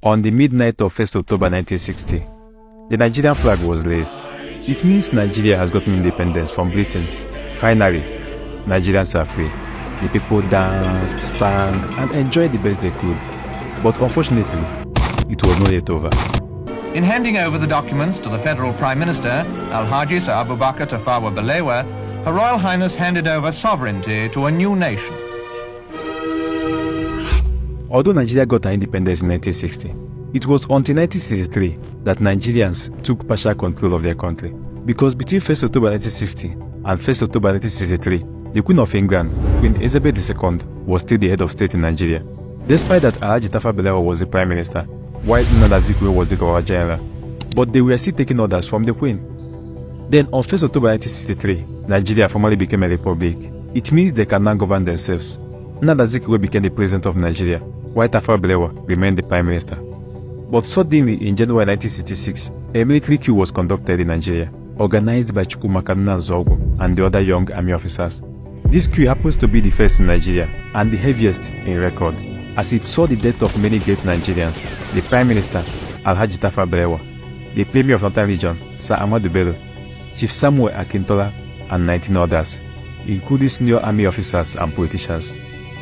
On the midnight of 1st October 1960, the Nigerian flag was raised. It means Nigeria has gotten independence from Britain. Finally, Nigerians are free. The people danced, sang, and enjoyed the best they could. But unfortunately, it was not yet over. In handing over the documents to the Federal Prime Minister, Alhaji Sir Abubakar Tafawa Balewa, Her Royal Highness handed over sovereignty to a new nation. Although Nigeria got her independence in 1960, it was until 1963 that Nigerians took partial control of their country. Because between 1st October 1960 and 1st October 1963, the Queen of England, Queen Elizabeth II, was still the head of state in Nigeria. Despite that, Alhaji Tafawa Balewa was the Prime Minister, while Nnamdi Azikiwe was the Governor General. But they were still taking orders from the Queen. Then on 1st October 1963, Nigeria formally became a republic. It means they can now govern themselves. Nnamdi Azikiwe became the President of Nigeria, while Tafawa Balewa remained the Prime Minister. But suddenly, in January 1966, a military coup was conducted in Nigeria, organized by Chukwuma Kaduna Nzorugwu and the other young army officers. This coup happens to be the first in Nigeria and the heaviest in record, as it saw the death of many great Nigerians: the Prime Minister, Alhaji Tafawa Balewa, the Premier of Northern Region, Sir Ahmadu Bello, Chief Samuel Akintola, and 19 others, including senior army officers and politicians.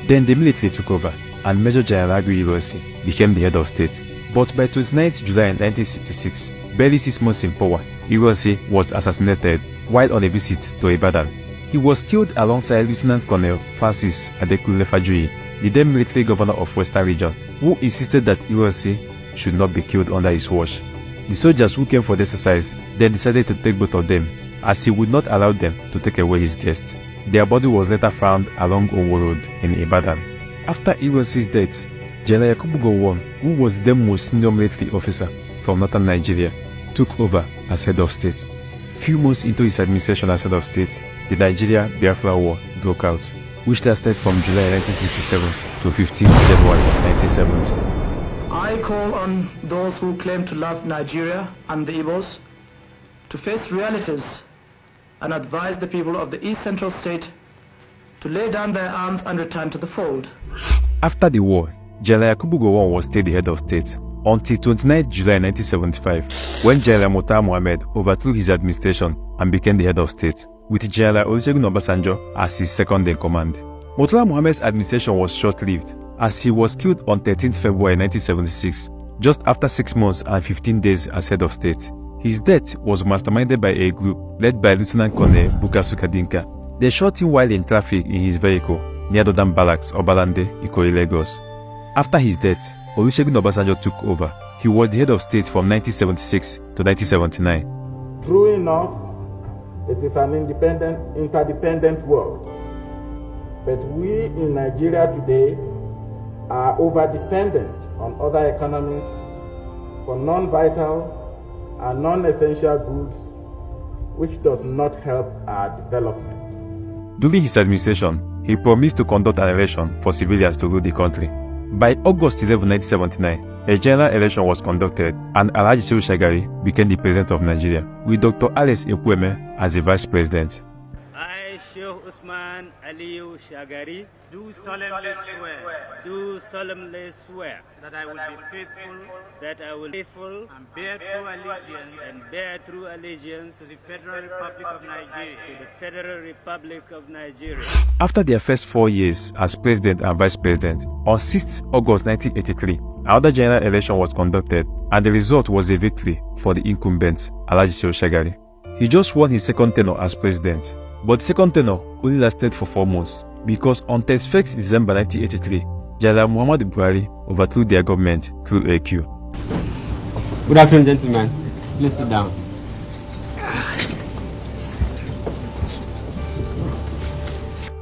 Then the military took over, and Major General Agui Ironsi became the head of state. But by 29 July 1966, barely 6 months in power, Ironsi was assassinated while on a visit to Ibadan. He was killed alongside Lieutenant Colonel Francis Adekunle Fajuyi, the then military governor of Western Region, who insisted that Ironsi should not be killed under his watch. The soldiers who came for the exercise then decided to take both of them, as he would not allow them to take away his guests. Their body was later found along Owo Road in Ibadan. After Ironsi's death, General Yakubu Gowon, who was the most senior military officer from northern Nigeria, took over as head of state. Few months into his administration as head of state, the Nigeria-Biafra War broke out, which lasted from July 1967 to 15 January 1970. I call on those who claim to love Nigeria and the Igbos to face realities and advise the people of the East Central State to lay down their arms and return to the fold. After the war, General Yakubu Gowon was still the head of state until 29 July 1975, when General Murtala Mohammed overthrew his administration and became the head of state, with General Olusegun Obasanjo as his second-in-command. Murtala Mohammed's administration was short-lived, as he was killed on 13 February 1976, just after 6 months and 15 days as head of state. His death was masterminded by a group led by Lieutenant Colonel Bukasu Kadinka. They shot him while in traffic in his vehicle near Dodam Barracks, Obalande, Ikoyi, Lagos. After his death, Olusegun Obasanjo took over. He was the head of state from 1976 to 1979. True enough, it is an interdependent world. But we in Nigeria today are over-dependent on other economies for non-vital and non-essential goods, which does not help our development. During his administration, he promised to conduct an election for civilians to rule the country. By August 11, 1979, a general election was conducted and Alhaji Shehu Shagari became the president of Nigeria, with Dr. Alex Ekwueme as the vice president. I, Sheikh Usman Aliyu Shagari, do solemnly swear that I will be faithful, and bear true allegiance to the Federal Republic of Nigeria. After their first 4 years as president and vice president, on 6th August 1983, another general election was conducted, and the result was a victory for the incumbent, Alhaji Shehu Shagari. He just won his second tenure as president, but the second tenure only lasted for 4 months, because on 31st December 1983, General Muhammadu Buhari overthrew their government through a coup. Good afternoon, gentlemen. Please sit down.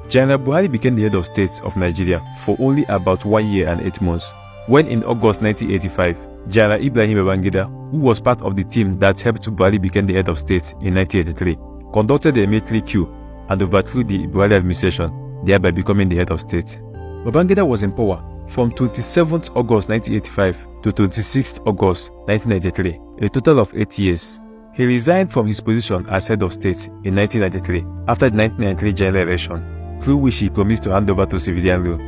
General Buhari became the head of state of Nigeria for only about 1 year and 8 months, when in August 1985, General Ibrahim Babangida, who was part of the team that helped Buhari become the head of state in 1983, conducted a military coup and overthrew the Buhari administration, thereby becoming the head of state. Babangida was in power from 27th August 1985 to 26th August 1993, a total of 8 years. He resigned from his position as head of state in 1993 after the 1993 general election, through which he promised to hand over to civilian rule.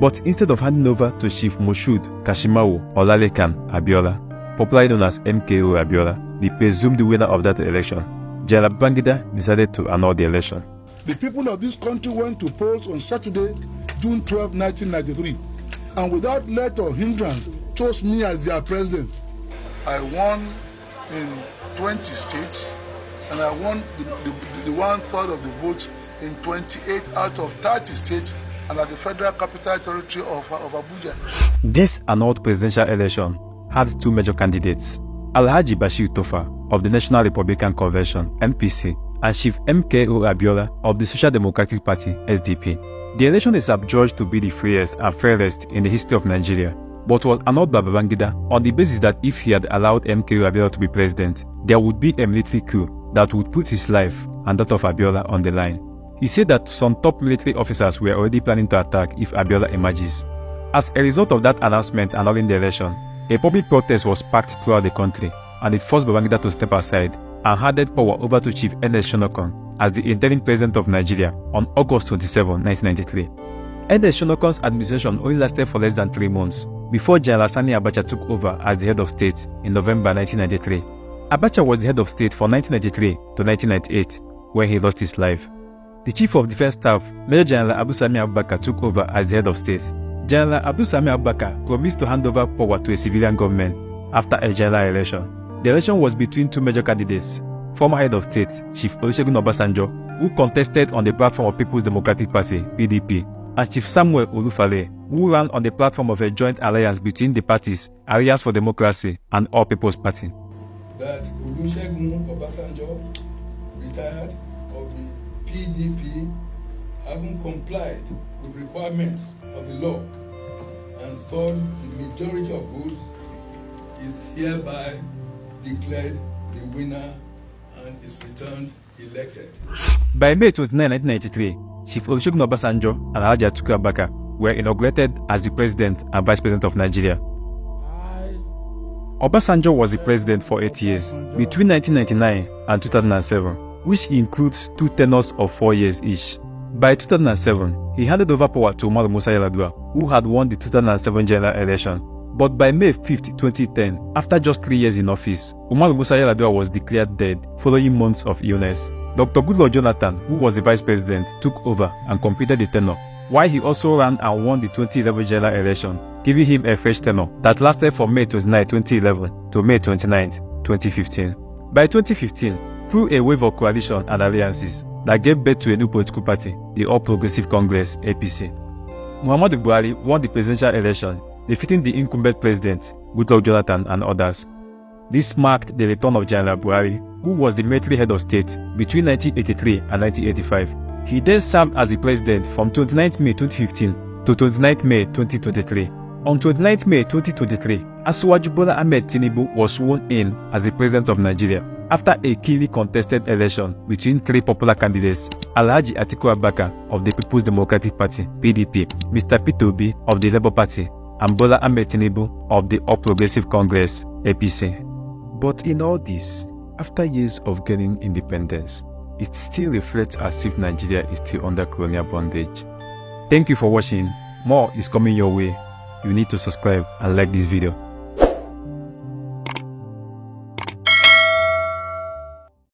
But instead of handing over to Chief Moshood Kashimawo Olalekan Abiola, popularly known as MKO Abiola, the presumed winner of that election, General Babangida decided to annul the election. The people of this country went to polls on Saturday, June 12, 1993, and without let or hindrance chose me as their president. I won in 20 states, and I won the 1/3 of the votes in 28 out of 30 states and at the Federal Capital Territory of Abuja. This annulled presidential election had two major candidates, Alhaji Bashir Tofa of the National Republican Convention (NPC) and Chief MKO Abiola of the Social Democratic Party (SDP). The election is adjudged to be the freest and fairest in the history of Nigeria, but was annulled by Babangida on the basis that if he had allowed MKO Abiola to be president, there would be a military coup that would put his life and that of Abiola on the line. He said that some top military officers were already planning to attack if Abiola emerges. As a result of that announcement annulling the election, a public protest was sparked throughout the country, and it forced Babangida to step aside and handed power over to Chief Ernest Shonekan as the interim president of Nigeria on August 27, 1993. Ernest Shonekan's administration only lasted for less than 3 months before General Sani Abacha took over as the head of state in November 1993. Abacha was the head of state from 1993 to 1998, where he lost his life. The Chief of Defense Staff, Major General Abu Sami Abubakar, took over as the head of state. General Abu Sami Abubakar promised to hand over power to a civilian government after a general election. The election was between two major candidates, former head of state Chief Olusegun Obasanjo, who contested on the platform of People's Democratic Party (PDP), and Chief Samuel Olufale, who ran on the platform of a joint alliance between the parties Alliance for Democracy and All People's Party. That Olusegun Obasanjo, retired of the PDP, having complied with requirements of the law and scored the majority of votes, is hereby declared the winner and is returned elected. By May 29, 1993, Chief Olusegun Obasanjo and Alhaji Atiku Abubakar were inaugurated as the President and Vice President of Nigeria. Obasanjo was the president for 8 years, between 1999 and 2007, which includes 2 tenures of 4 years each. By 2007, he handed over power to Umaru Musa Yar'Adua, who had won the 2007 general election. But by May 5, 2010, after just 3 years in office, Umaru Musa Yar'Adua was declared dead following months of illness. Dr. Goodluck Jonathan, who was the vice president, took over and completed the tenure, while he also ran and won the 2011 general election, giving him a fresh tenure that lasted from May 29, 2011 to May 29, 2015. By 2015, through a wave of coalition and alliances that gave birth to a new political party, the All Progressive Congress (APC), Muhammadu Buhari won the presidential election, defeating the incumbent president, Goodluck Jonathan, and others. This marked the return of General Buhari, who was the military head of state between 1983 and 1985. He then served as the president from 29 May 2015 to 29 May 2023. On 29 May 2023, Asiwaju Bola Ahmed Tinubu was sworn in as the president of Nigeria after a keenly contested election between 3 popular candidates, Alhaji Atiku Abubakar of the People's Democratic Party (PDP), Mr. Peter Obi of the Labour Party, and Bola Ahmed Tinubu of the All Progressive Congress (APC). But in all this, after years of gaining independence, it still reflects as if Nigeria is still under colonial bondage. Thank you for watching. More is coming your way. You need to subscribe and like this video.